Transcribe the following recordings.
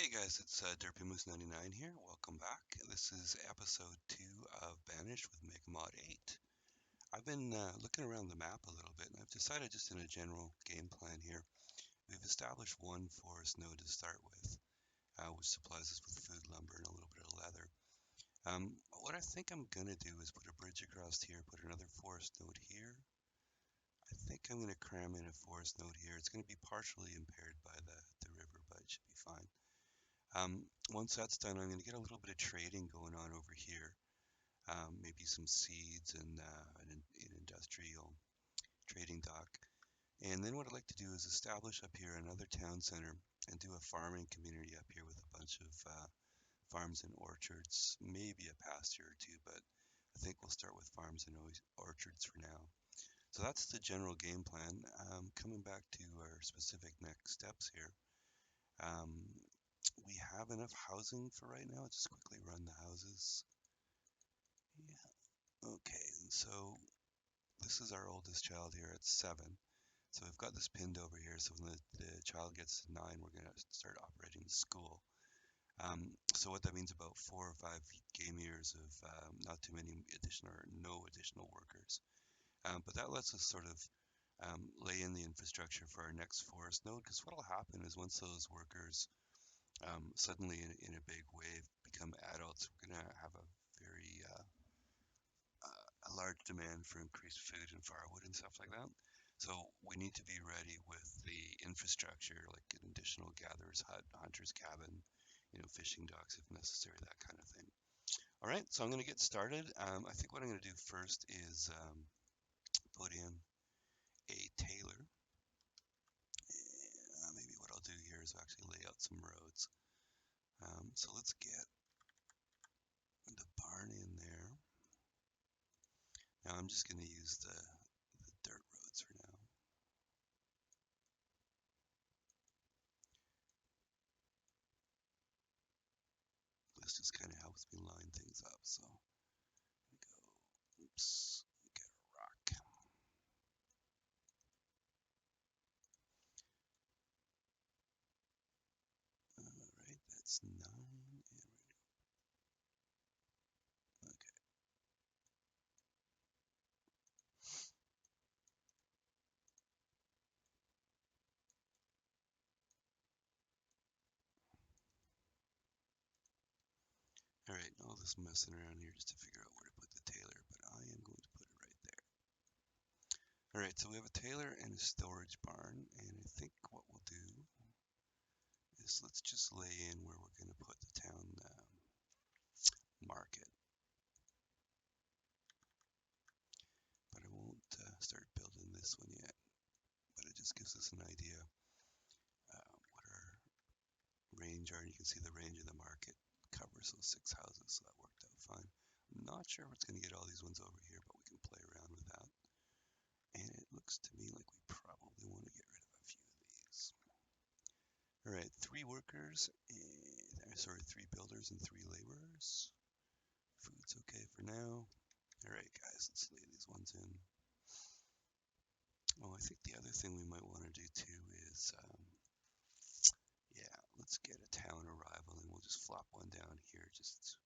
Hey guys, it's derp99 here. Welcome back. This is episode 2 of Banished with Megamod 8. I've been looking around the map a little bit and I've decided just in a general game plan here. We've established one forest node to start with, which supplies us with food, lumber, and a little bit of leather. What I think I'm going to do is put a bridge across here, put another forest node here. I think I'm going to cram in a forest node here. It's going to be partially impaired by the river, but it should be fine. Once that's done, I'm going to get a little bit of trading going on over here. Maybe some seeds and an industrial trading dock. And then what I'd like to do is establish up here another town center and do a farming community up here with a bunch of farms and orchards, maybe a pasture or two, but I think we'll start with farms and orchards for now. So that's the general game plan. Coming back to our specific next steps here. We have enough housing for right now. I'll just quickly run the houses. Yeah. Okay, so this is our oldest child here at 7. So we've got this pinned over here. So when the child gets to 9, we're going to start operating the school. So what that means about 4 or 5 game years of not too many additional or no additional workers. But that lets us sort of lay in the infrastructure for our next forest node, because what will happen is once those workers suddenly in a big wave become adults, we're going to have a very a large demand for increased food and firewood and stuff like that. So we need to be ready with the infrastructure, like an additional gatherer's hut, hunter's cabin, fishing docks if necessary, that kind of thing. All right, so I'm going to get started. I think what I'm going to do first is put in a tailor. Maybe what I'll do here is actually lay out some roads. So let's get the barn in there. Now I'm just going to use the dirt roads for now. This just kind of helps me line things up. So go, oops, get a rock. All right, that's 9. Okay. All right, all this messing around here just to figure out where to put the tailor, but I am going to put it right there. All right, so we have a tailor and a storage barn, and I think what we'll do is let's just lay in where we're going to put the town market. But I won't start building this one yet, but it just gives us an idea what our range are, and you can see the range of the market covers those 6 houses, so that worked out fine. I'm not sure if it's going to get all these ones over here, but we can play around with that. And it looks to me like we probably want to get rid of a few of these. All right, 3 workers, sorry, 3 builders and 3 laborers. Food's okay for now. All right, guys, let's lay these ones in. Oh, I think the other thing we might want to do too is, yeah, let's get a town arrival, and we'll just flop one down here just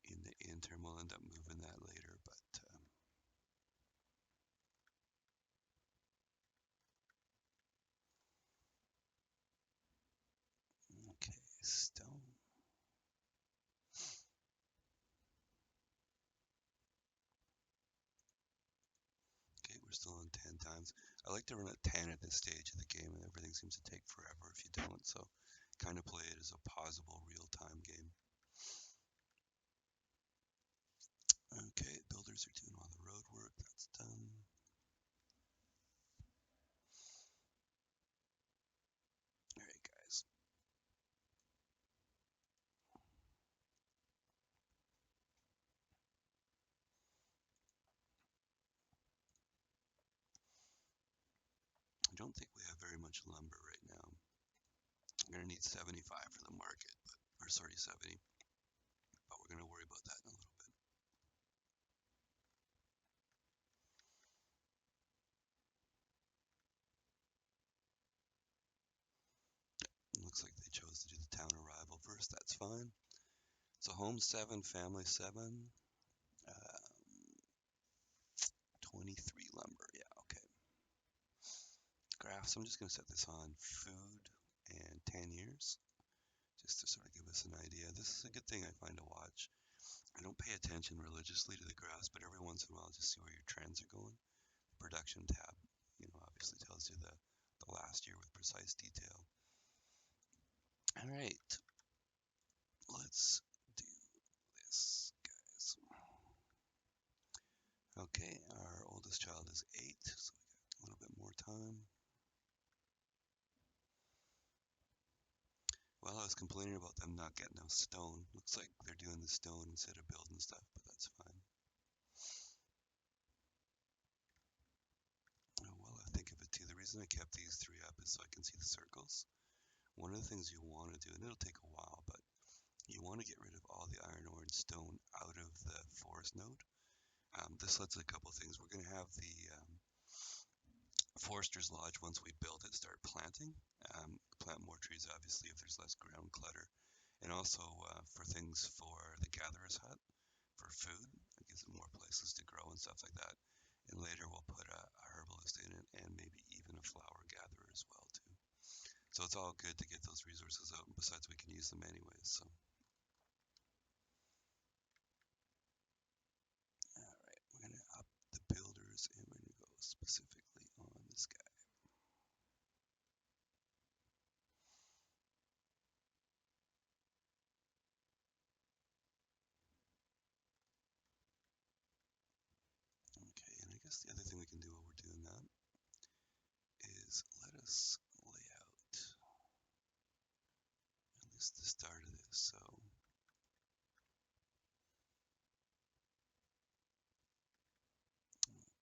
in the interim. We'll end up moving that later, but okay, stone. Okay, we're still on 10 times. I like to run at 10 at this stage of the game, and everything seems to take forever if you don't, so kind of play it as a pausable real-time game. Okay, builders are doing all the road work. That's done. All right, guys. I don't think we have very much lumber right now. I'm going to need 75 for the market, or sorry, 70. But we're going to worry about that in a little bit. looks like they chose to do the town arrival first. That's fine. So home 7, family 7, uh, 23 lumber. Yeah, okay. Graphs. I'm just going to set this on food and 10 years, just to sort of give us an idea. This is a good thing I find to watch. I don't pay attention religiously to the graphs, but every once in a while, just see where your trends are going. The production tab, obviously tells you the last year with precise detail. All right, let's do this, guys. Okay, our oldest child is 8, so we got a little bit more time. Well, I was complaining about them not getting no stone. Looks like they're doing the stone instead of building stuff, but that's fine. Oh, well, I think of it too. The reason I kept these 3 up is so I can see the circles. One of the things you want to do, and it'll take a while, but you want to get rid of all the iron ore and stone out of the forest node. This lets a couple things. We're going to have the Forester's Lodge, once we build it, start planting. Plant more trees, obviously, if there's less ground clutter. And also for things for the gatherer's hut, for food. It gives it more places to grow and stuff like that. And later we'll put a herbalist in it and maybe even a flower gatherer as well, too. So it's all good to get those resources out, and besides we can use them anyways. So, all right, we're going to up the builders and we're going to go specifically on this guy. Okay, and I guess the other thing we can do while we're doing that is let us lay out at least the start of this. So,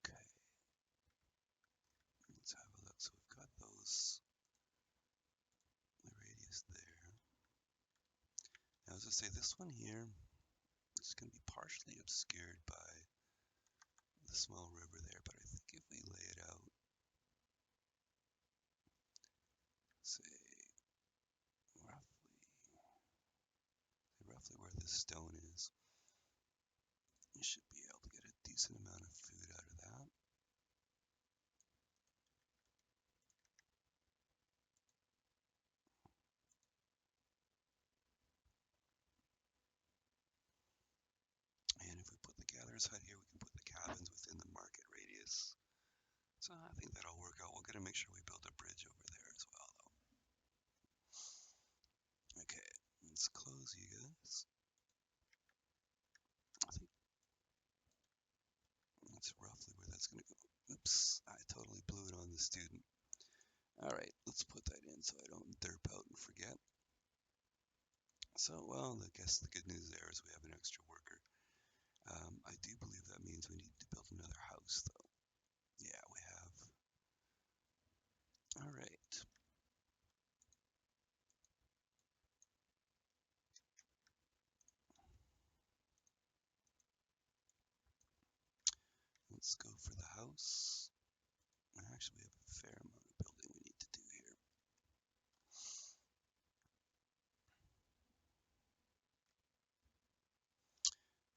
okay, let's have a look. So we've got those, the radius there. Now, as I say, this one here is going to be partially obscured by the small river there, but I think if we lay it out, say roughly where this stone is, you should be able to get a decent amount of food out of that. And if we put the gatherer's hut here, we can put the cabins within the market radius. So I think that'll work out. We're going to make sure we build a bridge over there as well, though. Okay, let's close you guys. I think that's roughly where that's going to go. Oops, I totally blew it on the student. All right, let's put that in so I don't derp out and forget. So, well, I guess the good news there is we have an extra worker. I do believe that means we need to build another house, though. Yeah, we have. All right. Let's go for the house. Actually, we have a fair amount of building we need to do here.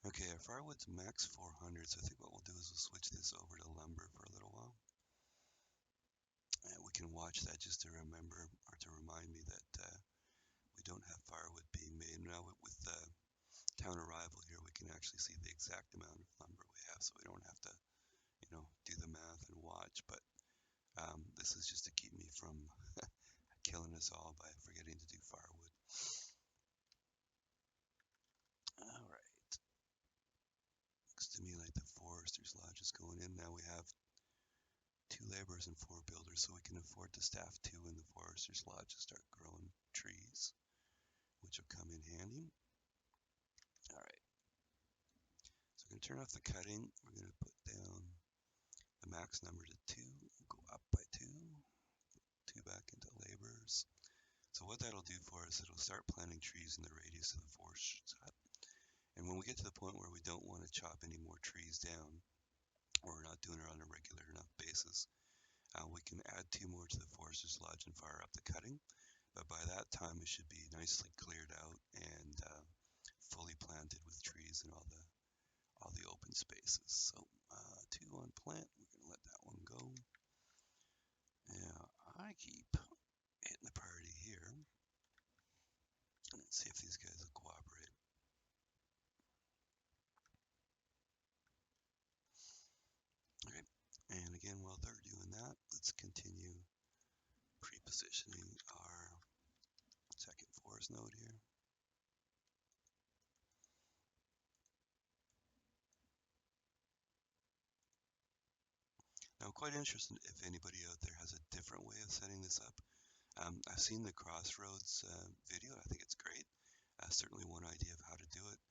Okay, our firewood's max 400, so I think what we'll do is we'll switch this over to lumber for a little while. And we can watch that just to remember, or to remind me that we don't have firewood being made. Now with the town arrival here, we can actually see the exact amount of lumber we have, so we don't have to, do the math and watch. But this is just to keep me from killing us all by forgetting to do firewood. All right. Looks to me like the forester's lodge is going in. Now we have 2 laborers and 4 builders, so we can afford to staff 2 in the forester's lodge to start growing trees, which will come in handy. All right. So we're going to turn off the cutting. We're going to put down the max number to 2. We'll go up by 2. 2 back into laborers. So what that'll do for us, it'll start planting trees in the radius of the forester's hut. And when we get to the point where we don't want to chop any more trees down, or we're not doing it on a regular enough basis, we can add 2 more to the forester's lodge and fire up the cutting. but by that time it should be nicely cleared out and fully planted with trees and all the open spaces. So 2 on plant, we're gonna let that one go. Now I keep hitting the party here. Let's see if these guys will cooperate. Okay, and again, while they're doing that, let's continue pre-positioning our second forest node here. Now, I'm quite interested if anybody out there has a different way of setting this up. I've seen the Crossroads video. I think it's great. Certainly one idea of how to do it.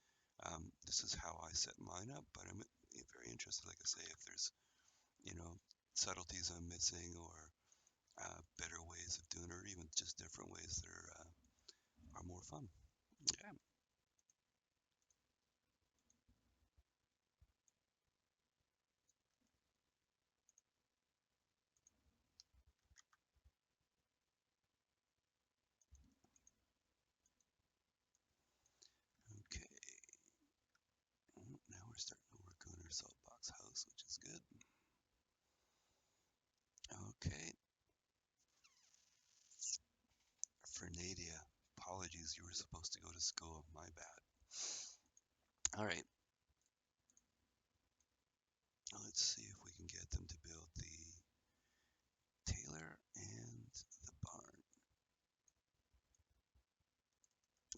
This is how I set mine up, but I'm very interested, like I say, if there's, you know, subtleties I'm missing or better ways of doing it, or even just different ways that are more fun. Okay. Okay. Now we're starting to work on our salt box house, which is good. Okay. For Nadia, apologies, you were supposed to go to school. My bad. All right. Let's see if we can get them to build the Taylor and the barn.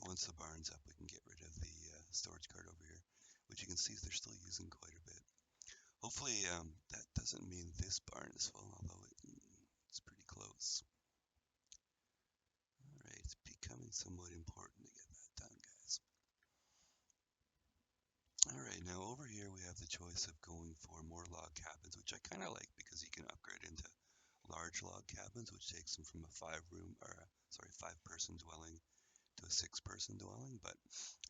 Once the barn's up, we can get rid of the storage cart over here, which you can see they're still using quite a bit. Hopefully that doesn't mean this barn is full, although it's pretty close. All right, it's becoming somewhat important to get that done, guys. All right, now over here we have the choice of going for more log cabins, which I kind of like because you can upgrade into large log cabins, which takes them from a 5-person dwelling to a 6-person dwelling. But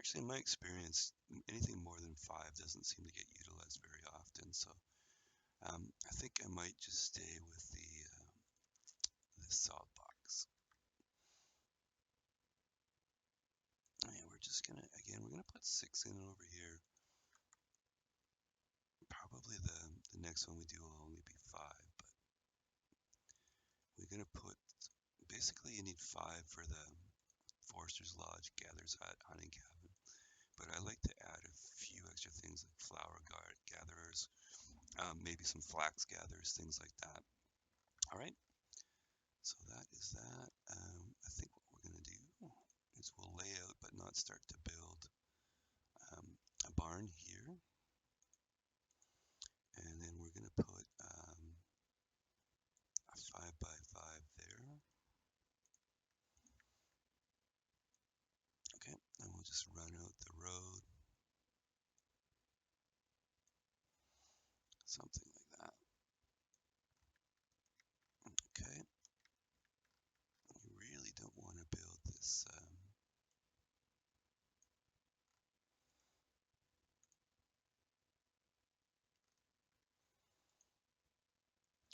actually, in my experience, anything more than 5 doesn't seem to get utilized very often. So I think I might just stay with the salt box. And we're just gonna, again, we're gonna put 6 in over here. Probably the next one we do will only be 5, but we're gonna put, basically you need 5 for the Forester's Lodge, Gatherer's Hut, Hunting Cabin. But I like to add a few extra things like flower gatherers, maybe some flax gatherers, things like that. All right, so that is that. I think what we're going to do is we'll lay out but not start to build a barn here. And then we're going to put a 5x5 there. Okay, and we'll just run out the road. Something like that. Okay. You really don't want to build this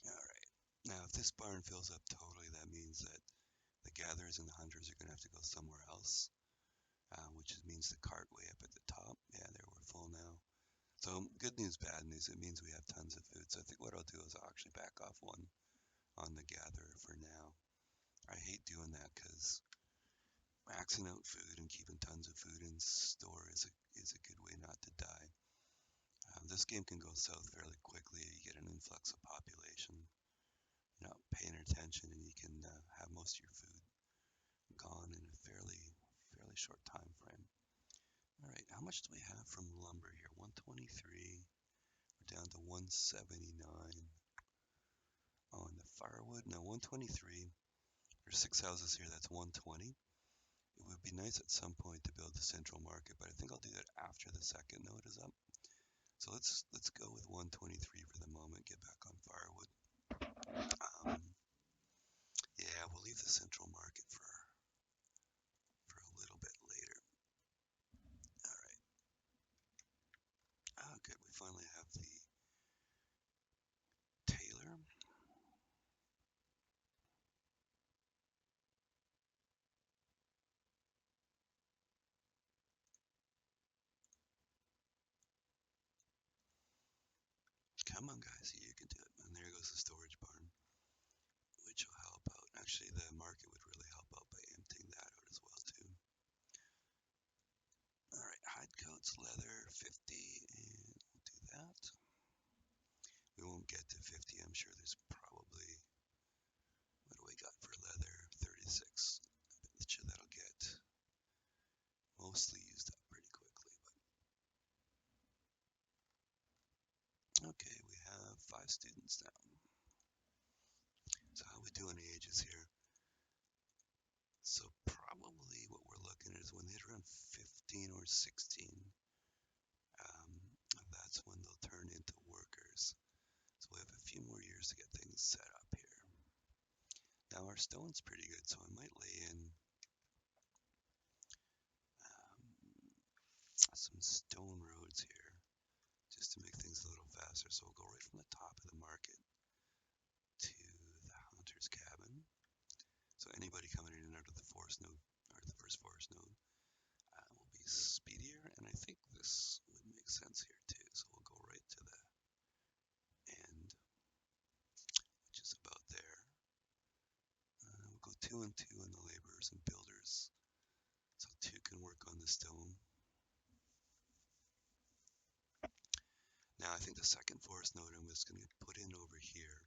Alright. Now if this barn fills up totally, that means that the gatherers and the hunters are going to have to go somewhere else, which means the cart way up at the top. Yeah, there, we're full now. So good news, bad news. It means we have tons of food. So I think what I'll do is I'll actually back off one on the gatherer for now. I hate doing that because maxing out food and keeping tons of food in store is a good way not to die. This game can go south fairly quickly. You get an influx of population, you're not paying attention, and you can have most of your food gone in a fairly short time frame. All right, how much do we have from lumber here? 123. We're down to 179 on the firewood. Now 123. There's 6 houses here. That's 120. It would be nice at some point to build the central market, but I think I'll do that after the second node is up. So let's go with 123 for the moment. Get back on firewood. Yeah, we'll leave the central market for a little bit later. All right. Oh, good. We finally have the Taylor. Come on, guys, you can do it. And there goes the storage barn, which will help out. Actually, the market would really help out by emptying that out as well, too. All right, hide coats, leather, 50, and we'll do that. We won't get to 50. I'm sure there's probably, what do we got for leather? 36. I bet you that'll get mostly used up pretty quickly. But okay, we have 5 students now. So how we doing ages here? So probably what we're looking at is when they hit around 15 or 16, um, that's when they'll turn into workers. So we have a few more years to get things set up here. Now our stone's pretty good, so I might lay in some stone roads here just to make things a little faster. So we'll go right from the top of the market to the hunter's cabin. So anybody coming in and out of the forest node, or the first forest node, will be speedier, and I think this would make sense here too. So we'll go right to the end, which is about there. We'll go 2 and 2 on the laborers and builders, so 2 can work on the stone. Now I think the second forest node I'm just going to put in over here.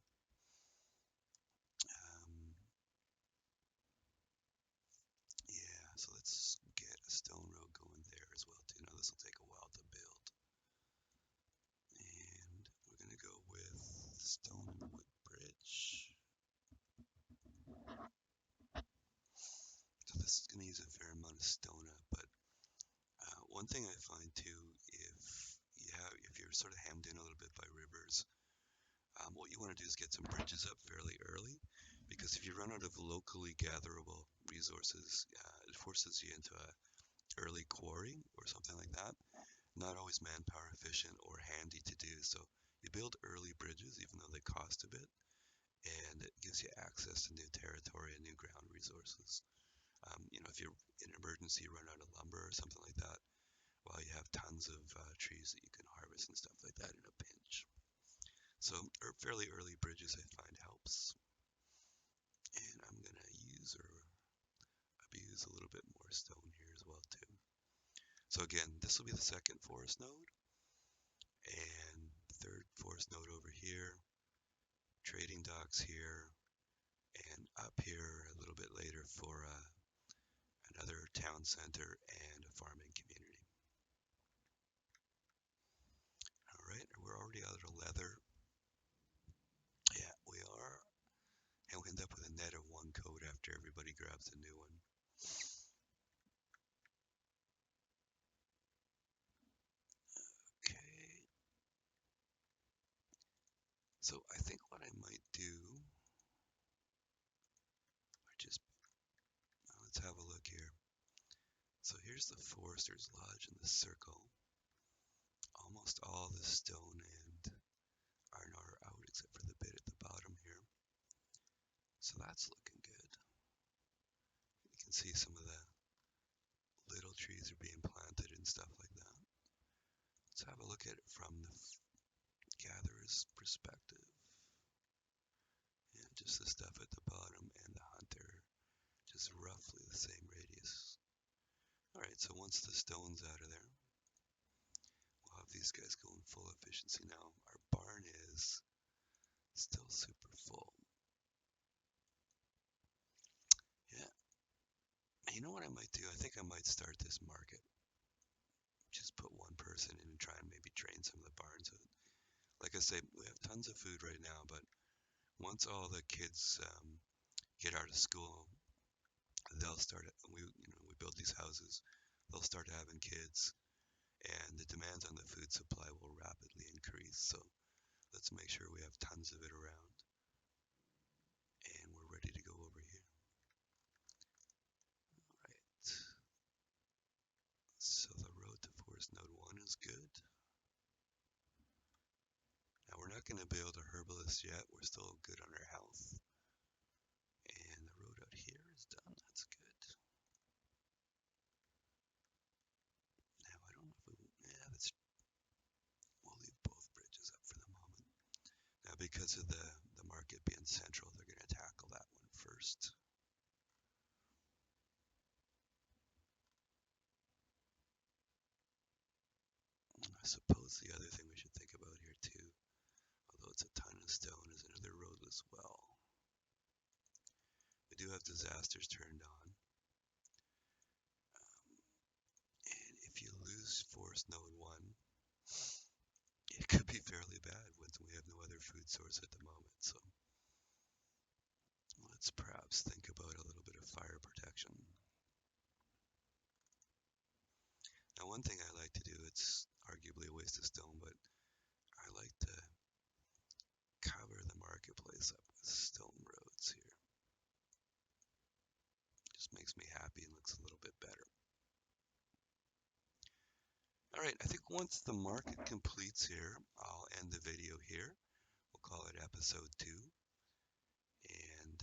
Yeah, so let's get a stone road going there as well too. Now this will take a while to build. And we're going to go with stone and wood bridge. So this is going to use a fair amount of stone up, but one thing I find too, if you're sort of hemmed in a little bit by rivers, what you want to do is get some bridges up fairly early, because if you run out of locally gatherable resources, it forces you into a early quarry or something like that. Not always manpower efficient or handy to do, so you build early bridges even though they cost a bit, and it gives you access to new territory and new ground resources. If you're in an emergency, you run out of lumber or something like that, well, you have tons of trees that you can harvest and stuff like that in a pinch. So fairly early bridges I find helps. And I'm going to use or abuse a little bit more stone here as well too. So again, this will be the second forest node, and third forest node over here, trading docks here, and up here a little bit later for another town center and a farming community. All right, we're already out of leather. Yeah, we are. And we end up with a net of 1 coat after everybody grabs a new one. Okay. So I think what I might do, let's have a look here. So here's the Forester's Lodge in the circle. Almost all the stone and iron ore are out except for the bit at the bottom here. So that's looking good. You can see some of the little trees are being planted and stuff like that. Let's have a look at it from the gatherer's perspective. Yeah, just the stuff at the bottom and the hunter, just roughly the same radius. Alright, so once the stone's out of there, we'll have these guys going full efficiency now. Our barn is still super full. Yeah. You know what I might do? I think I might start this market. Just put 1 person in and try and maybe train some of the barns. Like I say, we have tons of food right now, but once all the kids get out of school, they'll start. We build these houses. They'll start having kids, and the demands on the food supply will rapidly increase. So let's make sure we have tons of it around, and we're ready to go over here. All right. So the road to Forest Node 1 is good. Now we're not going to build a herbalist yet. We're still good on our health. And the road out here is done. That's good. Now I don't know if we'll leave both bridges up for the moment. because of the market being central, they're going to tackle that one first. I suppose the other thing we should think about here too, although it's a ton of stone, is another roadless well. We do have disasters turned on. And if you lose forest node 1, it could be fairly bad when we have no other food source at the moment. So let's perhaps think about a little bit of fire protection. Now, one thing I like to do, it's arguably a waste of stone, but I like to cover the marketplace up with stone roads here. Just makes me happy and looks a little bit better. All right, I think once the market completes here, I'll end the video here. We'll call it episode 2. And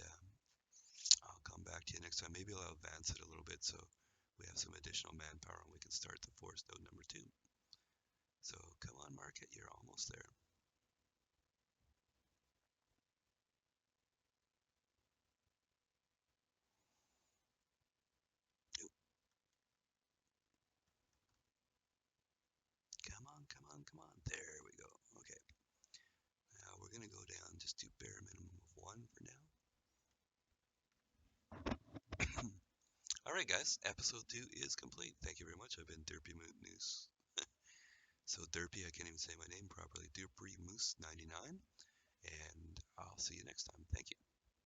I'll come back to you next time. Maybe I'll advance it a little bit so we have some additional manpower and we can start the forest node number 2. So come on, market, you're almost there. Come on, come on, come on. There we go. Okay. Now we're going to go down, just do bare minimum of 1 for now. All right, guys, episode 2 is complete. Thank you very much. I've been Derpy Moose. So Derpy, I can't even say my name properly. Derpy Moose 99. And I'll see you next time. Thank you.